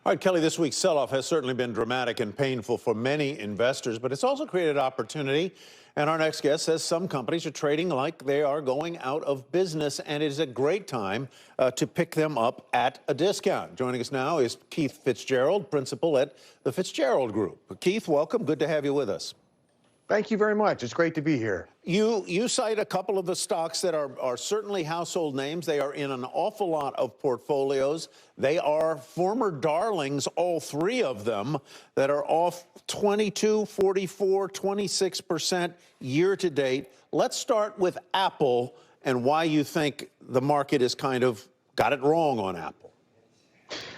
All right, Kelly, this week's sell-off has certainly been dramatic and painful for many investors, but it's also created opportunity. And our next guest says some companies are trading like they are going out of business, and it is a great time to pick them up at a discount. Joining us now is Keith Fitz-Gerald, principal at the Fitz-Gerald Group. Keith, welcome. Good to have you with us. Thank you very much. It's great to be here. You cite a couple of the stocks that are certainly household names. They are in an awful lot of portfolios. They are former darlings, all three of them, that are off 22, 44, 26% year to date. Let's start with Apple and why you think the market has kind of got it wrong on Apple.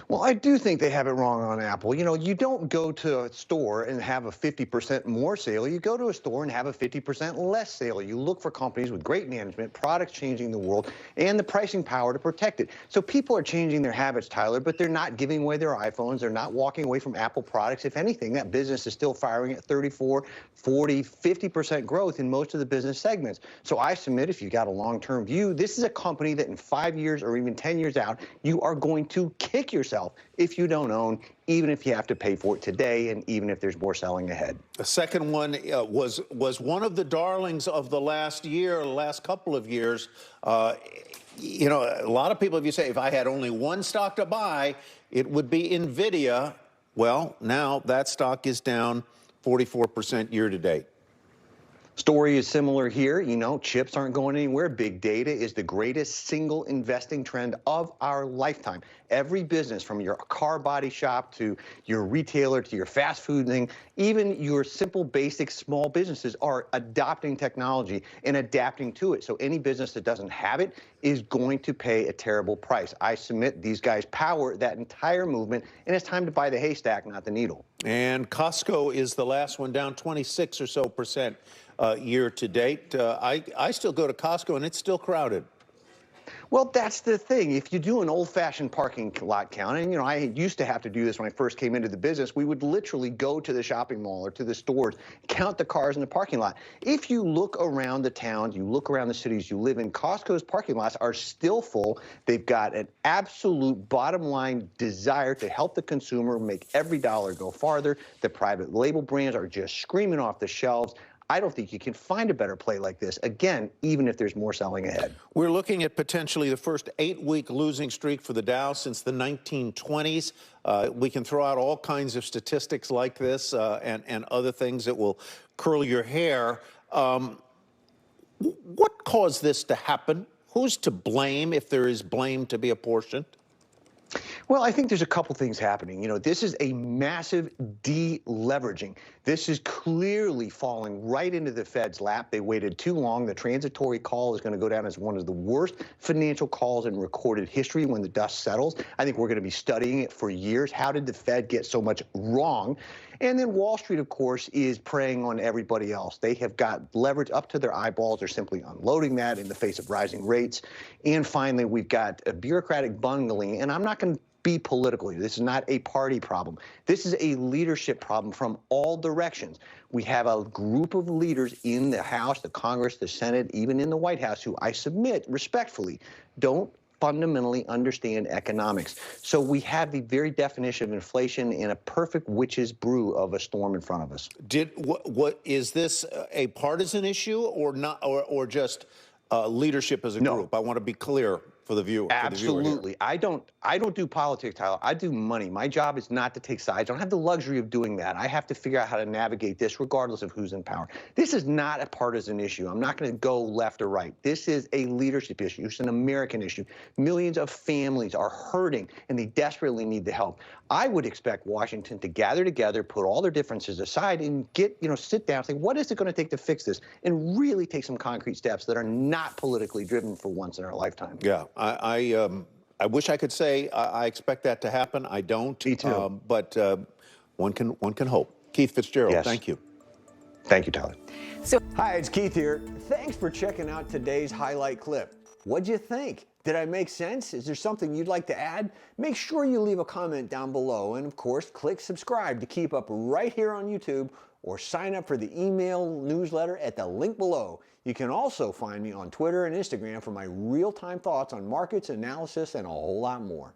Well, I do think they have it wrong on Apple. You know, you don't go to a store and have a 50% more sale. You go to a store and have a 50% less sale. You look for companies with great management, products changing the world, and the pricing power to protect it. So people are changing their habits, Tyler, but they're not giving away their iPhones. They're not walking away from Apple products. If anything, that business is still firing at 34, 40, 50% growth in most of the business segments. So I submit, if you've got a long-term view, this is a company that in 5 years or even 10 years out, you are going to kick yourself if you don't own, even if you have to pay for it today and even if there's more selling ahead. The second one was one of the darlings of the last year, the last couple of years. You know, a lot of people, if you say, if I had only one stock to buy, it would be Nvidia. Well, now that stock is down 44% year to date. Story is similar here. You know, chips aren't going anywhere. Big data is the greatest single investing trend of our lifetime. Every business, from your car body shop to your retailer to your fast food thing, even your simple, basic, small businesses are adopting technology and adapting to it. So any business that doesn't have it is going to pay a terrible price. I submit these guys power that entire movement, and it's time to buy the haystack, not the needle. And Costco is the last one, down 26 or so percent. Year to date. I still go to Costco and it's still crowded. Well, that's the thing. If you do an old-fashioned parking lot count, and, you know, I used to have to do this when I first came into the business, we would literally go to the shopping mall or to the stores, count the cars in the parking lot. If you look around the towns, you look around the cities you live in, Costco's parking lots are still full. They've got an absolute bottom-line desire to help the consumer make every dollar go farther. The private label brands are just screaming off the shelves. I don't think you can find a better play like this, again, even if there's more selling ahead. We're looking at potentially the first 8-week losing streak for the Dow since the 1920s. We can throw out all kinds of statistics like this and other things that will curl your hair. What caused this to happen? Who's to blame, if there is blame to be apportioned? Well, I think there's a couple things happening. You know, this is a massive deleveraging. This is clearly falling right into the Fed's lap. They waited too long. The transitory call is going to go down as one of the worst financial calls in recorded history when the dust settles. I think we're going to be studying it for years. How did the Fed get so much wrong? And then Wall Street, of course, is preying on everybody else. They have got leverage up to their eyeballs. They're simply unloading that in the face of rising rates. And finally, we've got a bureaucratic bungling. And I'm not going to be political here. This is not a party problem. This is a leadership problem from all directions. We have a group of leaders in the House, the Congress, the Senate, even in the White House, who I submit respectfully don't fundamentally understand economics. So we have the very definition of inflation in a perfect witch's brew of a storm in front of us. What is this a partisan issue or not, or just leadership as a group? I want to be clear for the viewer. Absolutely. I don't do politics, Tyler. I do money. My job is not to take sides. I don't have the luxury of doing that. I have to figure out how to navigate this regardless of who's in power. This is not a partisan issue. I'm not going to go left or right. This is a leadership issue. It's an American issue. Millions of families are hurting and they desperately need the help. I would expect Washington to gather together, put all their differences aside and sit down and say, what is it going to take to fix this? And really take some concrete steps that are not politically driven for once in our lifetime. Yeah. I wish I could say I expect that to happen. I don't. Me too. But one can hope. Keith Fitz-Gerald, yes. Thank you. Thank you, Tyler. Hi, it's Keith here. Thanks for checking out today's highlight clip. What'd you think? Did I make sense? Is there something you'd like to add? Make sure you leave a comment down below. And of course, click subscribe to keep up right here on YouTube, or sign up for the email newsletter at the link below. You can also find me on Twitter and Instagram for my real-time thoughts on markets, analysis, and a whole lot more.